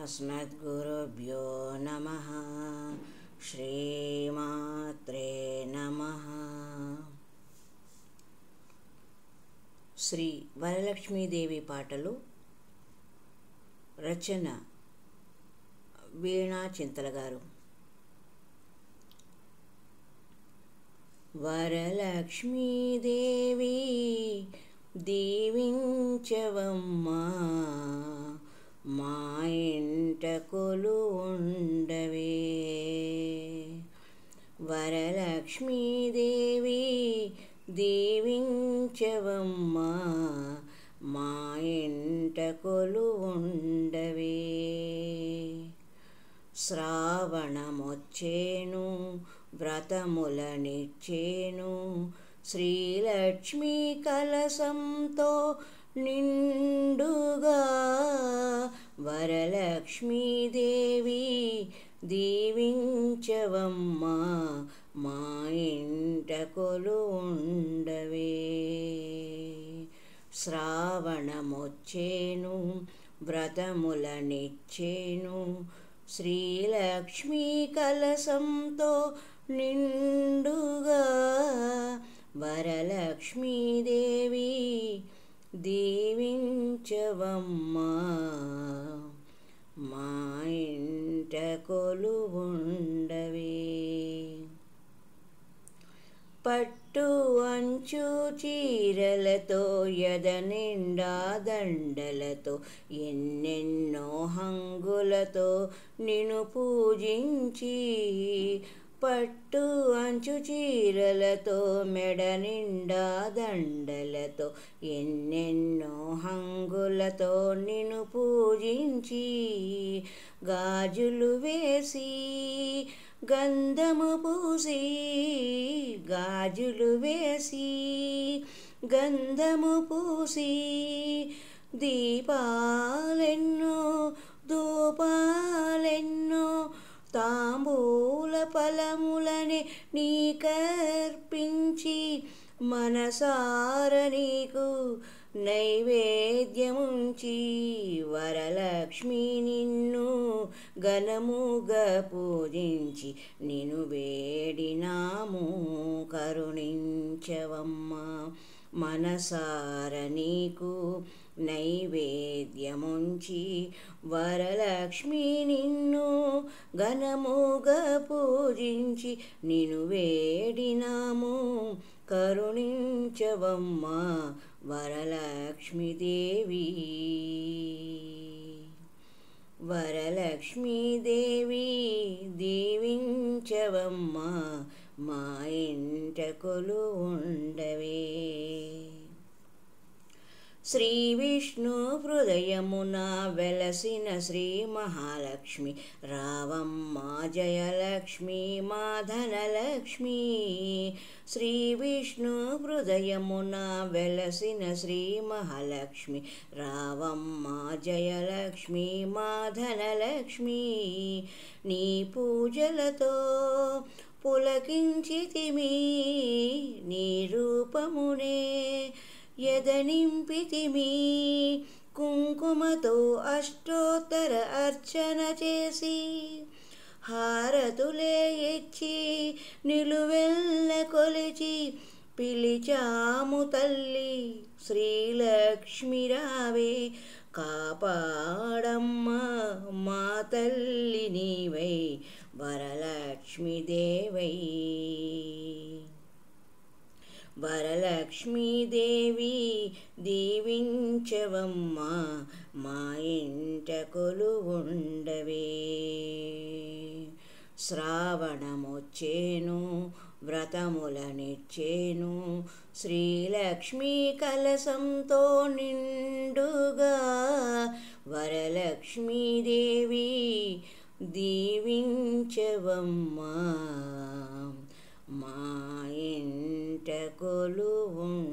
अस्मद्गुरुभ्यो नमः। श्रीमात्रे नमः। శ్రీ వరలక్ష్మీదేవి పాటలు. రచన వీణా చింతల గారు. వరలక్ష్మీదేవి దీవించవమ్మా, మా ఇంట కొలువుండవే. వరలక్ష్మీదేవి దీవించవమ్మా, మా ఇంట కొలువుండవే. శ్రావణమొచ్చేను, వ్రతములనిచ్చేను, శ్రీలక్ష్మీ కలశంతో నిండుగా. వరలక్ష్మీదేవి దీవించవమ్మా, మా ఇంట కొలువుండవే. శ్రావణమొచ్చేను, వ్రతములనిచ్చేను, శ్రీలక్ష్మీ కలశంతో నిండుగా. వరలక్ష్మీదేవి దీవించవమ్మా, మా ఇంట కొలువుండవే. పట్టు అంచు చీరలతో, ఎద నిండా దండలతో, ఎన్నెన్నో హంగులతో నిన్ను పూజించి. పట్టు అంచు చీరలతో, మెడ నిండా దండలతో, ఎన్నెన్నో హంగులతో నిన్ను పూజించి. గాజులు వేసి గంధము పూసి, గాజులు వేసి గంధము పూసి, దీపాలెన్నో ధూపాలెన్నో, తాంబూల ఫలములని నీకర్పించి, మనసార నీకు నైవేద్యముంచి. వరలక్ష్మి నిన్ను ఘనముగా పూజించి, నిన్ను వేడినాము కరుణించవమ్మా. మనసార నీకు నైవేద్యముంచి, వరలక్ష్మి నిన్ను ఘనముగా పూజించి, నిన్ను వేడినాము కరుణించవమ్మా. వరలక్ష్మీదేవి వరలక్ష్మీదేవి దీవించవమ్మా, మా ఇంట కొలువుండవే. శ్రీ విష్ణు హృదయమున వెలసిన శ్రీ మహాలక్ష్మి రావమ్మా, జయలక్ష్మి మా ధనలక్ష్మి. శ్రీ విష్ణు హృదయమున వెలసిన శ్రీ మహాలక్ష్మి రావమ్మా, జయలక్ష్మి మా ధనలక్ష్మి. నీ పూజలతో పులకించితిమి, నీ రూపమునే ఎదనింపితిమి. కుంకుమతో అష్టోత్తర అర్చన చేసి, హారతులే ఇచ్చి నిలువెల్ల కొలిచి, పిలిచాము తల్లి శ్రీలక్ష్మి రావే. కాపాడమ్మా మా తల్లి నీవై, వరలక్ష్మి దేవై. వరలక్ష్మీదేవి దీవించవమ్మా, మా ఇంట కొలువుండవే. శ్రావణమొచ్చేను, వ్రతములనిచ్చేను, శ్రీలక్ష్మీ కలశంతో నిండుగా. వరలక్ష్మీదేవి దీవించవమ్మా, మా ఇంట కొలువుండవే.